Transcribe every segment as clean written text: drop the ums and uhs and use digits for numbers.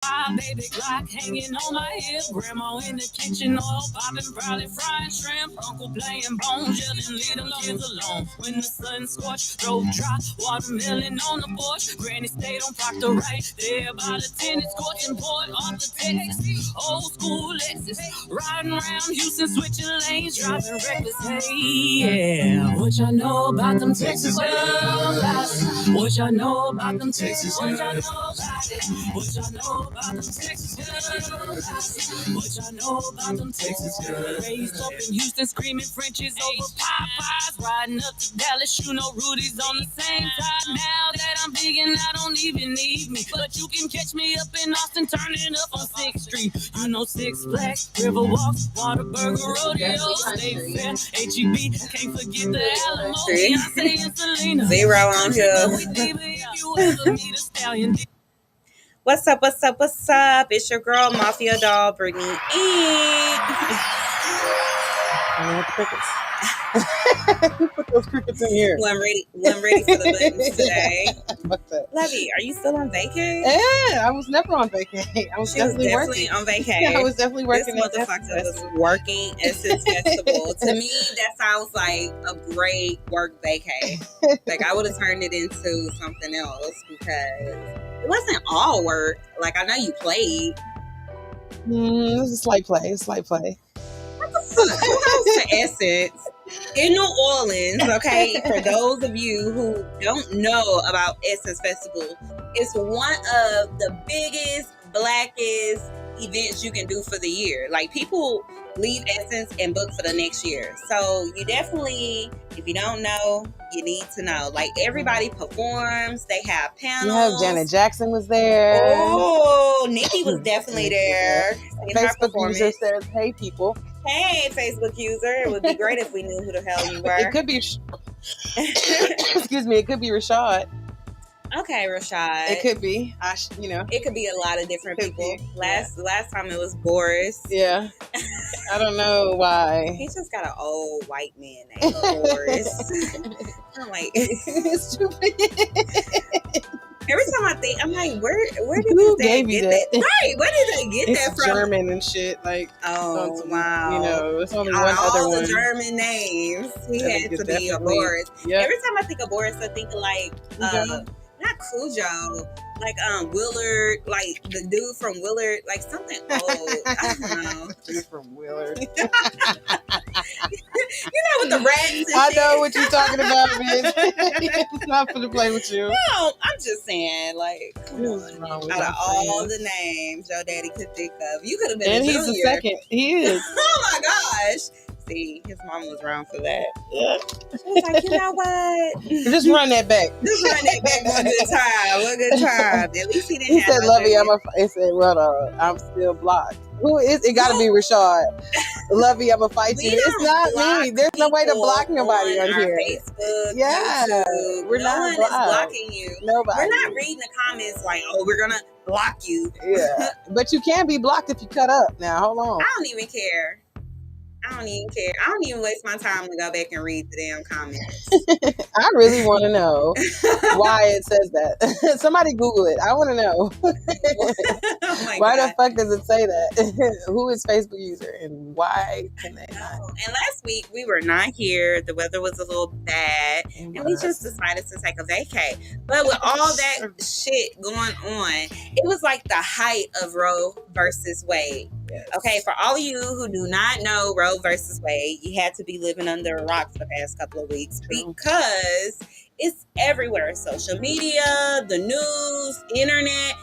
Baby Glock hanging on my hip. Grandma in the kitchen, oil popping, probably frying shrimp. Uncle playing bones, yelling, leave them kids alone. When the sun scorched, road dry, watermelon on the porch. Granny stayed on Proctor right there by the tennis courts and poured off the Texas. Old school Lexus, riding around Houston, switching lanes, driving reckless. Hey, yeah. What y'all know about them Texas girls? What y'all know about them Texas girls? What y'all know about it? What y'all know about them Texas girls? What y'all know about them Texas girls? Raised up in Houston, screaming Frenchies over Popeyes. Riding up to Dallas, you know Rudy's on the same side. Now that I'm big and I don't even need me, but you can catch me up in Austin, turning up on 6th Street. You know Six Flags, Riverwalk, Whataburger, Rodeo, State Fair, HEB. Can't forget the Alamo, Beyonce and Selena. Zero on here. What's up? What's up? What's up? It's your girl, Mafia Doll, Brittany E. Who put those crickets in here? Well, I'm ready for the buttons today. Lovey, are you still on vacay? Yeah, I was never on vacay. I was definitely working on vacay. Yeah, I was definitely working. This motherfucker was working Essence Festival. To me, that sounds like a great work vacay. Like, I would have turned it into something else because it wasn't all work. Like, I know you played. It was a slight play. What the fuck? Who goes to Essence in New Orleans? Okay, for those of you who don't know about Essence Festival, it's one of the biggest, blackest events you can do for the year. Like, people leave Essence and book for the next year. So you definitely, if you don't know, you need to know. Like, everybody performs. They have panels. Yeah, Janet Jackson was there. Oh, Nikki was definitely there. Facebook user says, "Hey, people." Hey, Facebook user. It would be great if we knew who the hell you were. It could be, excuse me, it could be Rashad. Okay, Rashad. It could be, It could be a lot of different people. Last time it was Boris. Yeah. I don't know why. He just got an old white man named Boris. I'm like, it's stupid. Every time I think, I'm like, where did they get that? Right, where did they get that from? German and shit, like. Oh, wow. It's only one other one. All the German names, he had to be a Boris. Yep. Every time I think of Boris, I think of like, not Cujo, like Willard, like the dude from Willard, like something old. I don't know. Dude from Willard. You know, with the rats and I shit. know what you're talking about, bitch. It's not for to play with you. No, I'm just saying, like, come on. Out of all the names your daddy could think of, you could have been. And he's the second. He is. Oh my gosh. See, his mom was wrong for that. Yeah. She was like, you know what? Just run that back. Just run that back one good time. At least he didn't he have said, Lovey, it said, well, I'm still blocked. Who is it? Gotta be Rashad. Lovey, I'ma fight you. It's not me. There's no way to block nobody on here. Facebook, yeah. YouTube. We're no not one blocked. is blocking you. Nobody. We're not reading the comments like, oh, we're gonna block you. Yeah. But you can be blocked if you cut up. Now, hold on. I don't even care. I don't even waste my time to go back and read the damn comments. I really want to know why it says that. Somebody Google it. I want to know. Why the fuck does it say that? Who is Facebook user and why can they not? And last week we were not here. The weather was a little bad, and we just decided to take a vacay. But with all that shit going on, it was like the height of Roe versus Wade. Yes. Okay, for all of you who do not know Roe versus Wade, you had to be living under a rock for the past couple of weeks because it's everywhere. Social media, the news, internet,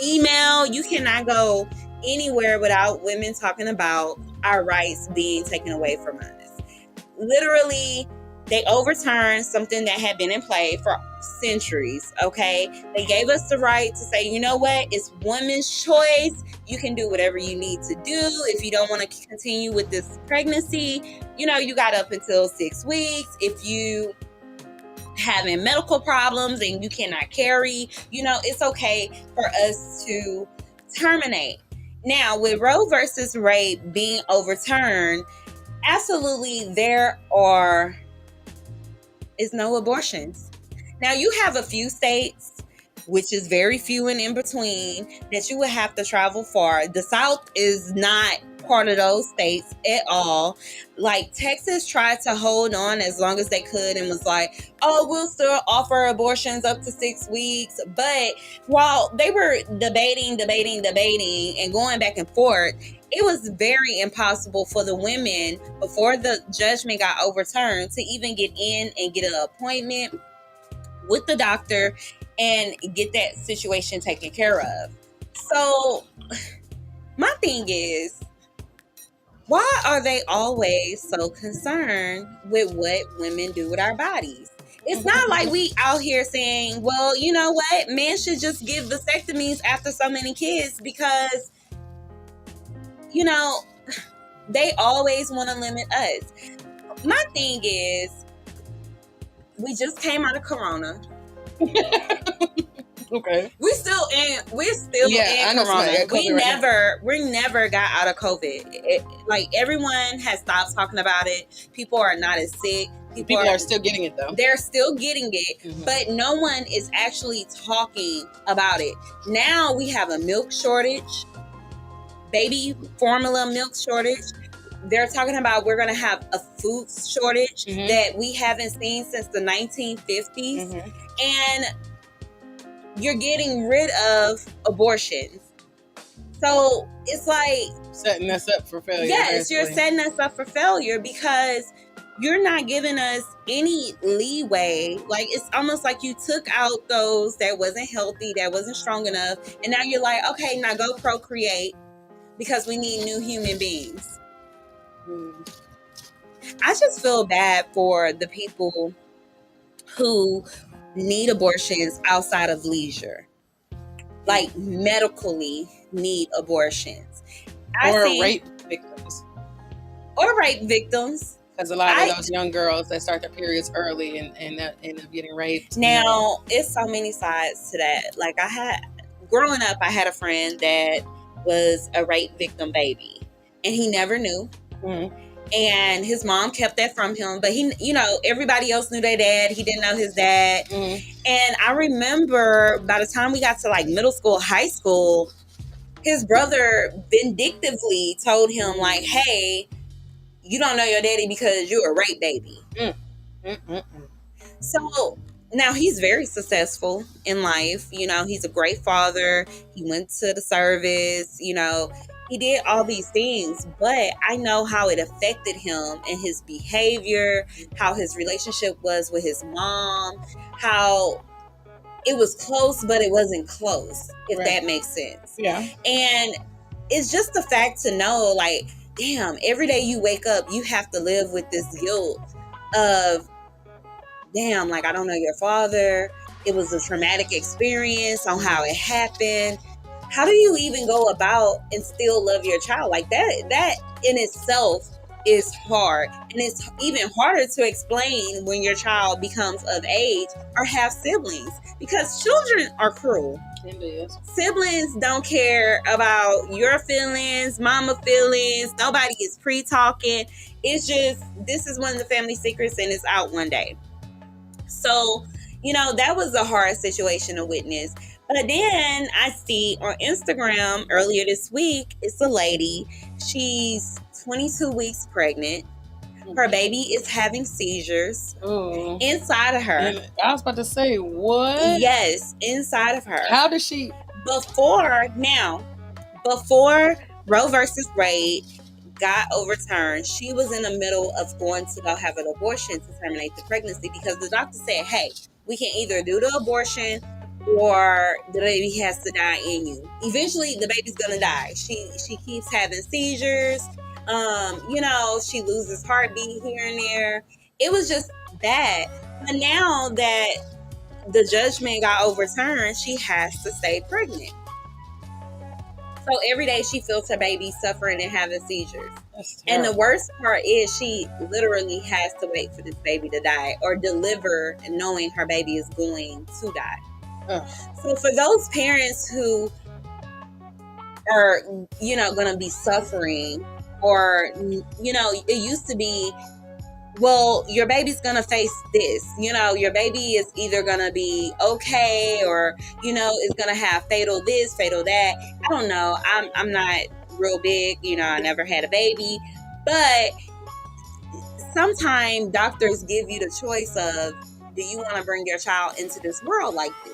email. You cannot go anywhere without women talking about our rights being taken away from us. Literally, they overturned something that had been in play for centuries, okay? They gave us the right to say, you know what? It's women's choice. You can do whatever you need to do. If you don't want to continue with this pregnancy, you got up until 6 weeks. If you having medical problems and you cannot carry, it's okay for us to terminate. Now, with Roe versus Wade being overturned, absolutely there is no abortions. Now, you have a few states which is very few and in between, that you would have to travel far. The South is not part of those states at all. Like, Texas tried to hold on as long as they could and was like, oh, we'll still offer abortions up to 6 weeks. But while they were debating and going back and forth, it was very impossible for the women, before the judgment got overturned, to even get in and get an appointment with the doctor and get that situation taken care of. So my thing is, why are they always so concerned with what women do with our bodies? It's not like we out here saying, well, you know what? Men should just give vasectomies after so many kids, because, you know, they always want to limit us. My thing is, we just came out of Corona. Okay. We're still in Corona. We never got out of COVID. Like, everyone has stopped talking about it. People are not as sick. People are still getting it, though. They're still getting it, but no one is actually talking about it. Now we have a milk shortage, baby formula milk shortage. They're talking about we're going to have a food shortage that we haven't seen since the 1950s. And you're getting rid of abortions. So it's like setting us up for failure. Yes, you're setting us up for failure, because you're not giving us any leeway. Like, it's almost like you took out those that wasn't healthy, that wasn't strong enough, and now you're like, okay, now go procreate, because we need new human beings. I just feel bad for the people who need abortions outside of leisure, like medically need abortions. Rape victims. Or rape victims. Because a lot of those young girls that start their periods early and end up getting raped. Now, it's so many sides to that. Like, growing up, I had a friend that was a rape victim baby, and he never knew. And his mom kept that from him, but he, everybody else knew their dad. He didn't know his dad. And I remember by the time we got to like middle school, high school, his brother vindictively told him, like, hey, you don't know your daddy because you're a rape baby. So now he's very successful in life. He's a great father. He went to the service, he did all these things, but I know how it affected him and his behavior, how his relationship was with his mom, how it was close, but it wasn't close, if that makes sense. Yeah. And it's just the fact to know, like, damn, every day you wake up, you have to live with this guilt of, damn, like, I don't know your father. It was a traumatic experience on how it happened. How do you even go about and still love your child? Like, that in itself is hard. And it's even harder to explain when your child becomes of age or have siblings, because children are cruel. Siblings don't care about your feelings, mama feelings. Nobody is pre-talking. It's just, this is one of the family secrets and it's out one day. So, that was a hard situation to witness. But then I see on Instagram earlier this week, it's a lady. She's 22 weeks pregnant. Her baby is having seizures inside of her. And I was about to say, what? Yes, inside of her. How did she? Before Roe versus Wade got overturned, she was in the middle of going to go have an abortion to terminate the pregnancy, because the doctor said, hey, we can either do the abortion or the baby has to die in you. Eventually, the baby's gonna die. She keeps having seizures. She loses heartbeat here and there. It was just bad. But now that the judgment got overturned, she has to stay pregnant. So every day she feels her baby suffering and having seizures. And the worst part is she literally has to wait for this baby to die or deliver knowing her baby is going to die. So for those parents who are, going to be suffering, or, it used to be well, your baby's gonna face this. You know, your baby is either gonna be okay, or you know, is gonna have fatal this, fatal that. I don't know. I'm not real big. You know, I never had a baby, but sometimes doctors give you the choice of, do you want to bring your child into this world like this?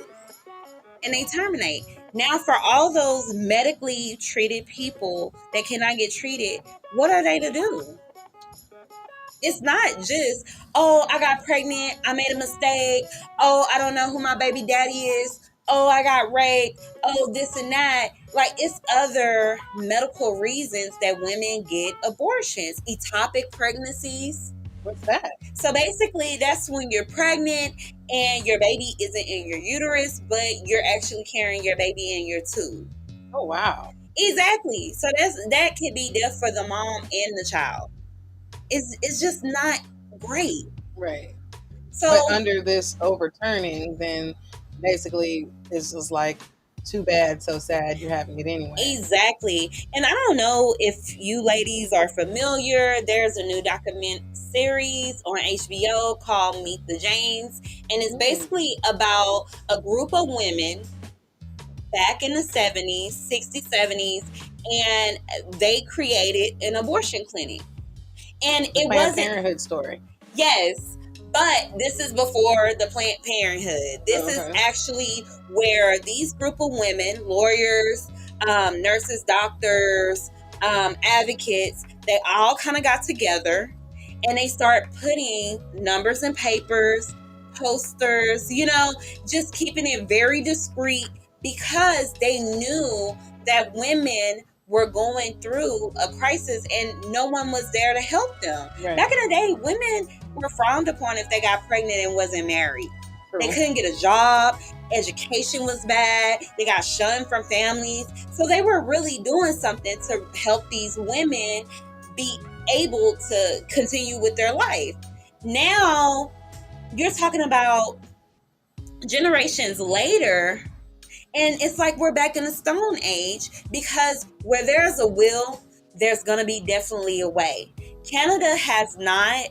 And they terminate. Now, for all those medically treated people that cannot get treated, what are they to do? It's not just, oh, I got pregnant, I made a mistake, oh, I don't know who my baby daddy is, oh, I got raped, oh, this and that. Like, it's other medical reasons that women get abortions. Ectopic pregnancies. What's that? So basically, that's when you're pregnant and your baby isn't in your uterus, but you're actually carrying your baby in your tube. Oh, wow. Exactly. So that could be death for the mom and the child. It's just not great. Right. So, but under this overturning, then basically it's just like, too bad, so sad, you're having it anyway. Exactly. And I don't know if you ladies are familiar. There's a new document series on HBO called Meet the Janes. And it's basically about a group of women back in the 70s, 60s, 70s, and they created an abortion clinic. And it wasn't Planned Parenthood story. Yes. But this is before the Planned Parenthood. This is actually where these group of women, lawyers, nurses, doctors, advocates, they all kind of got together and they start putting numbers in papers, posters, you know, just keeping it very discreet, because they knew that women were going through a crisis and no one was there to help them. Right. Back in the day, women were frowned upon if they got pregnant and wasn't married. True. They couldn't get a job. Education was bad. They got shunned from families. So they were really doing something to help these women be able to continue with their life. Now, you're talking about generations later, and it's like we're back in the Stone Age, because where there's a will, there's going to be definitely a way. Canada has not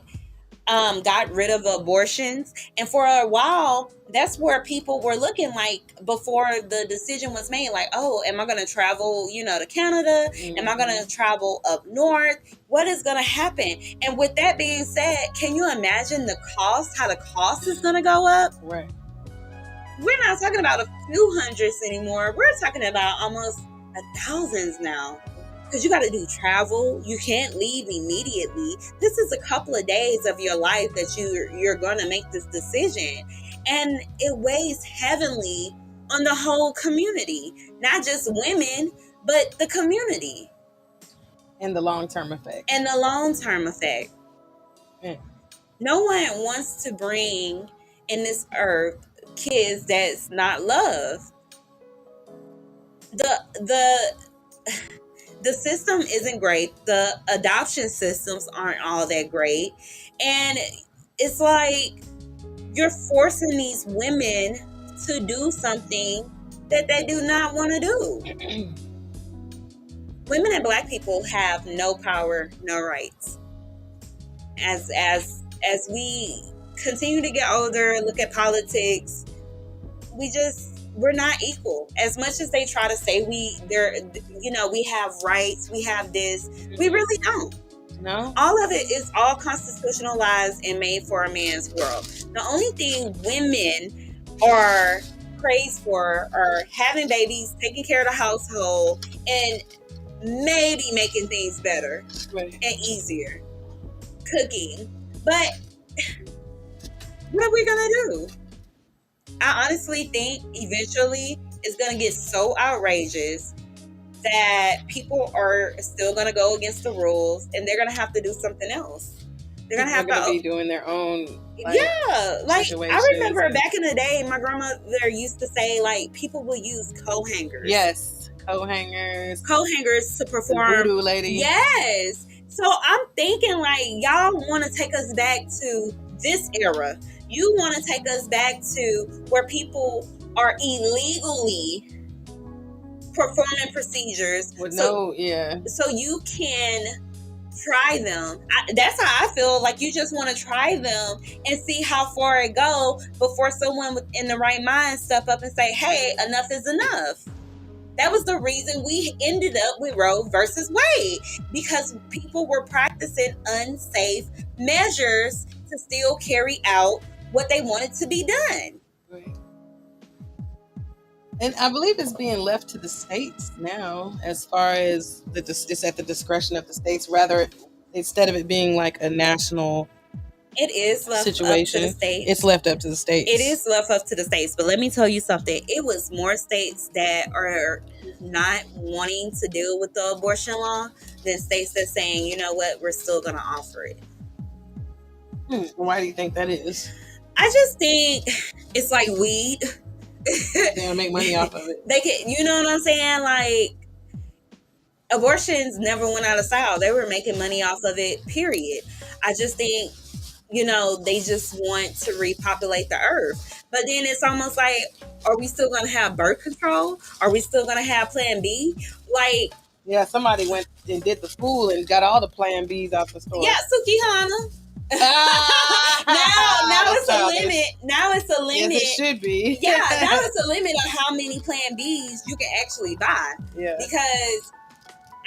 got rid of abortions. And for a while, that's where people were looking like before the decision was made. Like, oh, am I going to travel, you know, to Canada? Mm-hmm. Am I going to travel up north? What is going to happen? And with that being said, can you imagine the cost, how the cost is going to go up? Right. We're not talking about a few hundreds anymore. We're talking about almost thousands now. Because you got to do travel. You can't leave immediately. This is a couple of days of your life that you're going to make this decision. And it weighs heavily on the whole community. Not just women, but the community. And the long-term effect. No one wants to bring in this earth kids that's not love. The system isn't great. The adoption systems aren't all that great. And it's like you're forcing these women to do something that they do not want to do. Women and Black people have no power, no rights. As we continue to get older, look at politics, we're not equal. As much as they try to say we have rights, we have this, we really don't. No. All of it is all constitutionalized and made for a man's world. The only thing women are praised for are having babies, taking care of the household, and maybe making things better and easier. Cooking. But what are we gonna do? I honestly think eventually it's going to get so outrageous that people are still going to go against the rules and they're going to have to do something else. They're going to have to be doing their own. Like I remember back in the day, my grandmother used to say, like, people will use coat hangers. Yes, coat hangers to perform. The voodoo lady. Yes. So I'm thinking, like, y'all want to take us back to this era. You want to take us back to where people are illegally performing procedures. So you can try them. That's how I feel. Like, you just want to try them and see how far it go before someone in the right mind step up and say, hey, enough is enough. That was the reason we ended up with Roe versus Wade, because people were practicing unsafe measures to still carry out what they wanted to be done. Right. And I believe it's being left to the states now, as far as it's at the discretion of the states, rather, instead of it being like a national it is left situation. Up to the states. It's left up to the states. It is left up to the states. But let me tell you something. It was more states that are not wanting to deal with the abortion law than states that saying, you know what, we're still going to offer it. Why do you think that is? I just think it's like weed. They're going to make money off of it. They can, you know what I'm saying? Like, abortions never went out of style. They were making money off of it, period. I just think, you know, they just want to repopulate the earth. But then it's almost like, are we still going to have birth control? Are we still going to have Plan B? Like, yeah, somebody went and did the fool and got all the Plan Bs out the store. Yeah, Sukihana. Now it's a limit. Now it's a limit. Yes, it should be. Yeah, now it's a limit on how many Plan Bs you can actually buy. Yeah. Because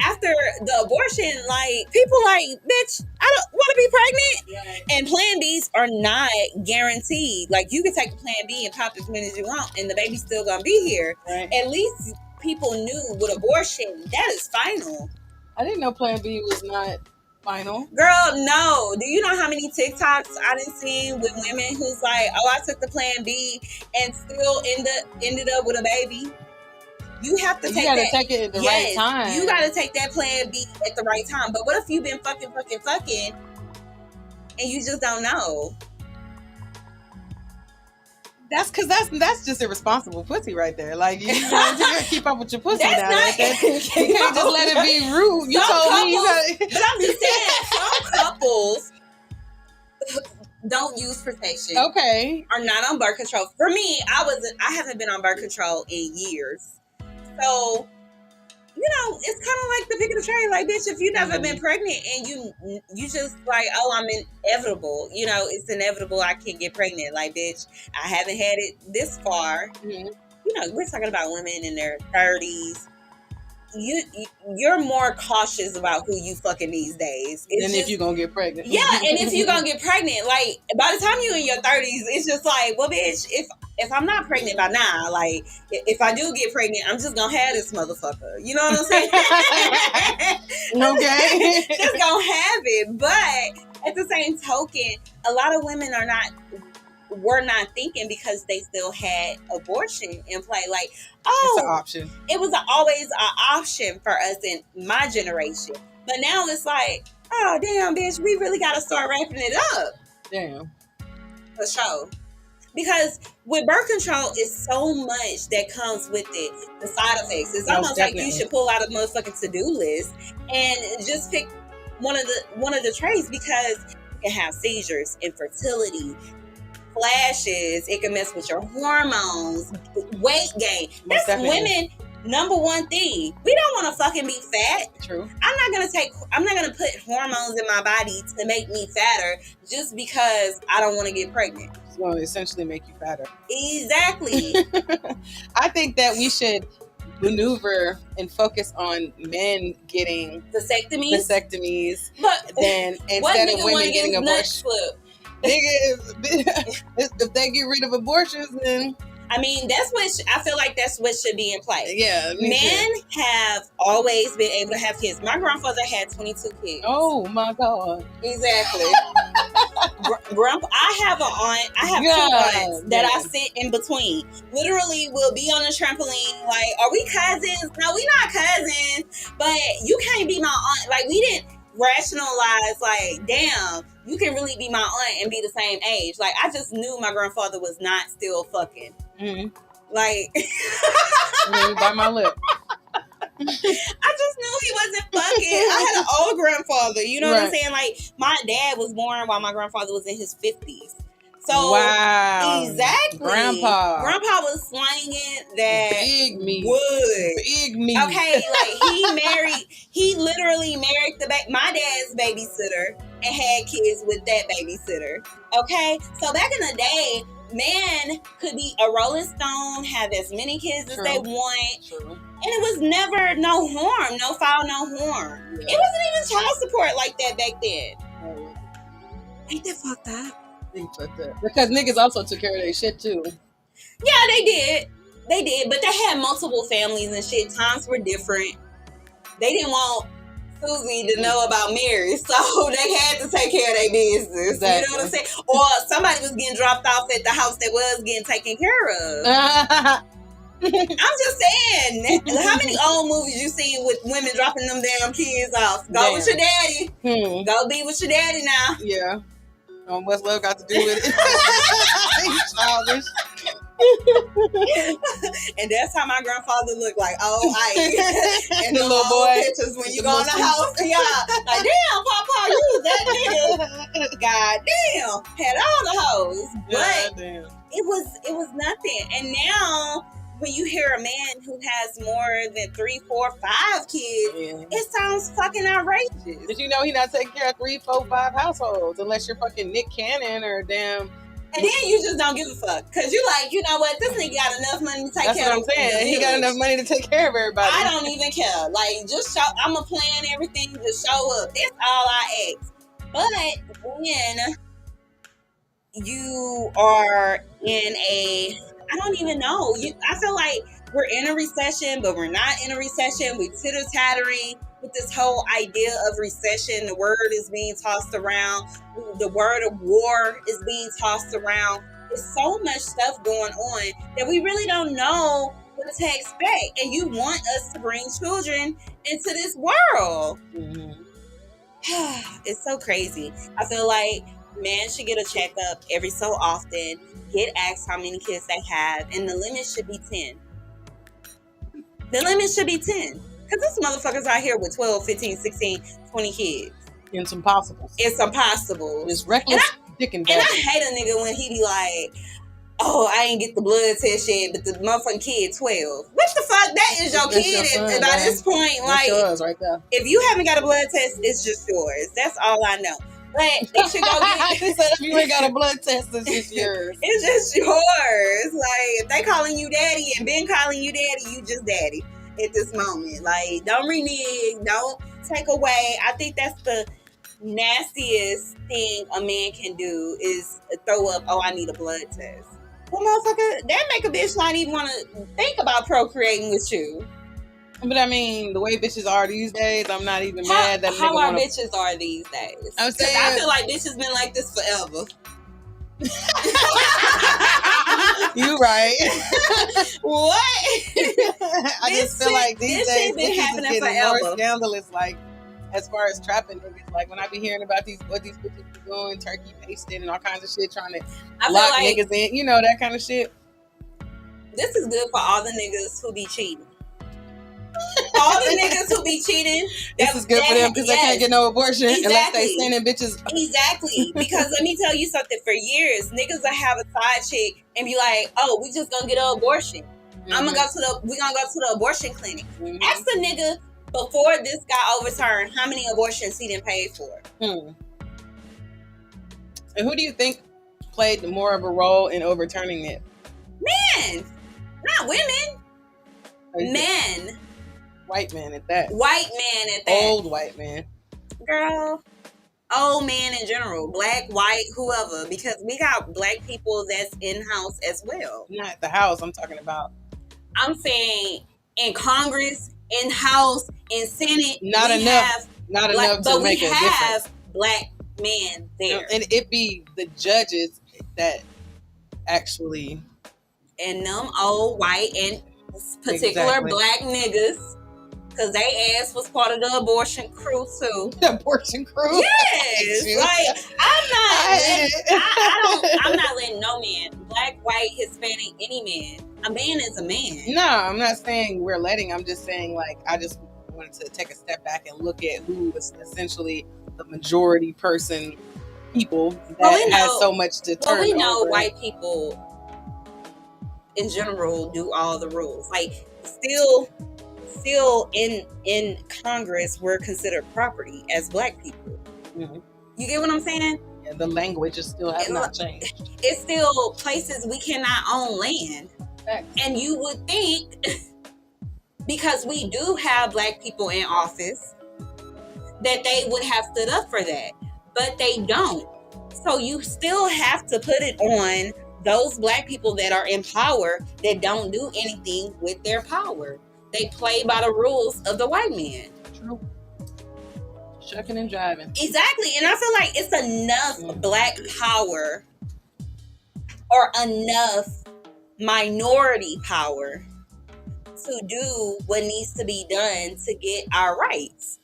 after the abortion, like, people like, bitch, I don't want to be pregnant. Right. And Plan Bs are not guaranteed. Like, you can take a Plan B and pop as many as you want, and the baby's still gonna be here. Right. At least people knew with abortion, that is final. I didn't know Plan B was not final. Girl, no. Do you know how many TikToks I done seen with women who's like, oh, I took the Plan B and still ended up with a baby? You have to take that. Take it at the right time. You gotta take that Plan B at the right time. But what if you've been fucking, and you just don't know? That's because that's just irresponsible pussy right there. Like, you gotta keep up with your pussy now. Not, you can't just let it be rude. You told me you gotta. But I'm just saying, some couples don't use protection. Okay. Are not on birth control. For me, I haven't been on birth control in years. So, you know, it's kind of like the pick of the trade. Like, bitch, if you've never been pregnant and you just like, oh, I'm inevitable. You know, it's inevitable I can't get pregnant. Like, bitch, I haven't had it this far. Mm-hmm. You know, we're talking about women in their 30s. You're more cautious about who you fucking these days. And if you're gonna get pregnant. Yeah, and if you're gonna get pregnant, like, by the time you're in your 30s, it's just like, well, bitch, if I'm not pregnant by now, like, if I do get pregnant, I'm just gonna have this motherfucker. You know what I'm saying? Okay. Just gonna have it. But at the same token, a lot of women were not thinking because they still had abortion in play. Like, oh, it's an option. It was always an option for us in my generation. But now it's like, oh, damn, bitch, we really got to start wrapping it up. Damn. For sure. Because with birth control, it's so much that comes with it. The side effects. It's almost like you should pull out a motherfucking to-do list and just pick one of the traits, because you can have seizures, infertility, flashes, it can mess with your hormones, weight gain. That's women number one thing. We don't want to fucking be fat. True. I'm not gonna put hormones in my body to make me fatter just because I don't want to get pregnant. It's going to essentially make you fatter. Exactly. I think that we should maneuver and focus on men getting vasectomies, but then instead of women getting abortions. If they get rid of abortions, then I mean, I feel like that's what should be in place. Yeah. Men have always been able to have kids. My grandfather had 22 kids. Oh my God. Exactly. Grandpa, I have two aunts that I sit in between. Literally, we'll be on the trampoline. Like, are we cousins? No, we not cousins. But you can't be my aunt. Like, we didn't rationalize, like, damn, you can really be my aunt and be the same age. Like, I just knew my grandfather was not still fucking. Mm-hmm. Like, by my lip. I just knew he wasn't fucking. I had an old grandfather. You know what I'm saying? Like, my dad was born while my grandfather was in his 50s. So, wow. Exactly. Grandpa was slanging that big meat. wood. Big meat. Okay, like, He literally married my dad's babysitter and had kids with that babysitter. Okay? So back in the day, man could be a Rolling Stone, have as many kids as they want. True. And it was never no harm, no foul, no harm. Yeah. It wasn't even child support like that back then. Ain't that fucked up? Because niggas also took care of their shit too. Yeah, they did. But they had multiple families and shit. Times were different. They didn't want Susie to know about Mary, so they had to take care of their business. Exactly. You know what I'm saying? Or somebody was getting dropped off at the house that was getting taken care of. I'm just saying, how many old movies you seen with women dropping them damn kids off? Go with your daddy. Go be with your daddy now. Yeah. What's love got to do with it? Childish. And that's how my grandfather looked like. And the little boy pictures when you go in the house. Yeah, like damn, Papa, you was that nigga. God damn, had all the hoes, but it was nothing. And now, when you hear a man who has more than 3, 4, 5 kids, it sounds fucking outrageous. Did you know he not taking care of 3, 4, 5 households unless you're fucking Nick Cannon or damn. And then you just don't give a fuck. Because you like, you know what? This nigga got enough money to take care of. That's what I'm saying. He got enough money to take care of everybody. I don't even care. Like, just show. I'm going to plan everything to show up. That's all I ask. But when you are in a, I don't even know. I feel like we're in a recession, but we're not in a recession. We're titter-tattering with this whole idea of recession. The word is being tossed around. The word of war is being tossed around. There's so much stuff going on that we really don't know what to expect. And you want us to bring children into this world. Mm-hmm. It's so crazy. I feel like men should get a checkup every so often, get asked how many kids they have, and the limit should be 10. The limit should be 10. Because there's motherfuckers out here with 12, 15, 16, 20 kids. It's impossible. It's impossible. It's reckless dick and I hate a nigga when he be like, oh, I ain't get the blood test yet, but the motherfucking kid 12. What the fuck? That is your kid by this point. Like, yours right there. If you haven't got a blood test, it's just yours. That's all I know. But they should go get He said if you ain't got a blood test, it's just yours. It's just yours. Like, if they calling you daddy and been calling you daddy, you just daddy at this moment. Like, don't renege, don't take away. I think that's the nastiest thing a man can do is throw up, oh, I need a blood test. Well, motherfucker, that make a bitch not even want to think about procreating with you. But I mean, the way bitches are these days, I'm not even mad that how our bitches are these days. I'm saying, I feel like bitches been like this forever. You right. What? I just feel like these days been happening getting forever. more scandalous. Like as far as trapping niggas, like when I be hearing about what these bitches be doing, turkey basting and all kinds of shit, trying to lock like niggas in, you know, that kind of shit. This is good for all the niggas who be cheating. All the niggas who be cheating. This is good for them because they can't get no abortion unless they sending bitches. Exactly. Because let me tell you something. For years, niggas will have a side chick and be like, "Oh, we just gonna get an abortion. Mm-hmm. We gonna go to the abortion clinic." Mm-hmm. Ask the nigga before this got overturned how many abortions he didn't pay for. And who do you think played more of a role in overturning it? Men, not women. Men. White man at that. White man at that. Old white man. Girl. Old man in general. Black, white, whoever. Because we got black people that's in-house as well. Not at the house, I'm talking about. I'm saying in Congress, in-house, in Senate. Not enough to make a difference. But we have black men there. And it be the judges that actually. And them old white and particular black niggas. Because they ass was part of the abortion crew too. The abortion crew? Yes. Like, I'm not letting no man, black, white, Hispanic, any man. A man is a man. No, I'm not saying we're letting. I'm just saying, like, I just wanted to take a step back and look at who was essentially the majority people that has so much to turn over. We know white people in general do all the rules. Like, still still in Congress, we're considered property as Black people. Mm-hmm. You get what I'm saying? Yeah, the language is still has not changed. It's still places we cannot own land. Facts. And you would think, because we do have Black people in office, that they would have stood up for that. But they don't. So you still have to put it on those Black people that are in power that don't do anything with their power. They play by the rules of the white man. True. Shucking and driving. Exactly. And I feel like it's enough Black power or enough minority power to do what needs to be done to get our rights.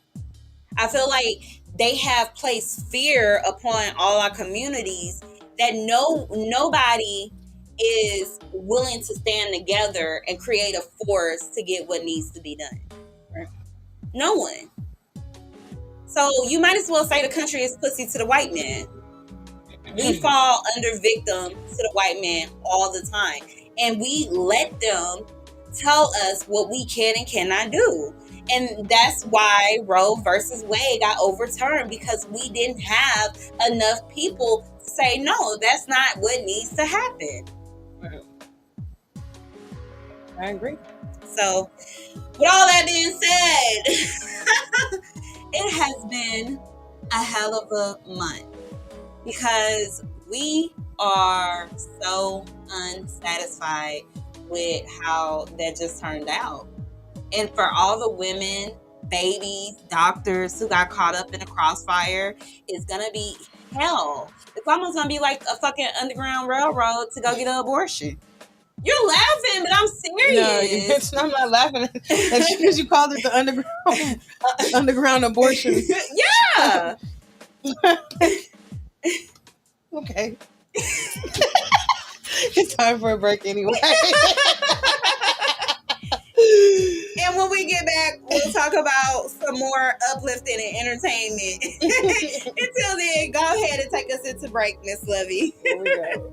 I feel like they have placed fear upon all our communities that nobody is willing to stand together and create a force to get what needs to be done. Right. No one. So you might as well say the country is pussy to the white man. We fall under victim to the white man all the time. And we let them tell us what we can and cannot do. And that's why Roe versus Wade got overturned, because we didn't have enough people to say, no, that's not what needs to happen. I agree. So, with all that being said, it has been a hell of a month, because we are so unsatisfied with how that just turned out. And for all the women, babies, doctors who got caught up in the crossfire, it's going to be hell. It's almost going to be like a fucking Underground Railroad to go get an abortion. You're laughing, but I'm serious. No, I'm not laughing. That's because you called it the underground abortion. Yeah. Okay. It's time for a break anyway. And when we get back, we'll talk about some more uplifting and entertainment. Until then, go ahead and take us into break, Miss Lovey. Here we go.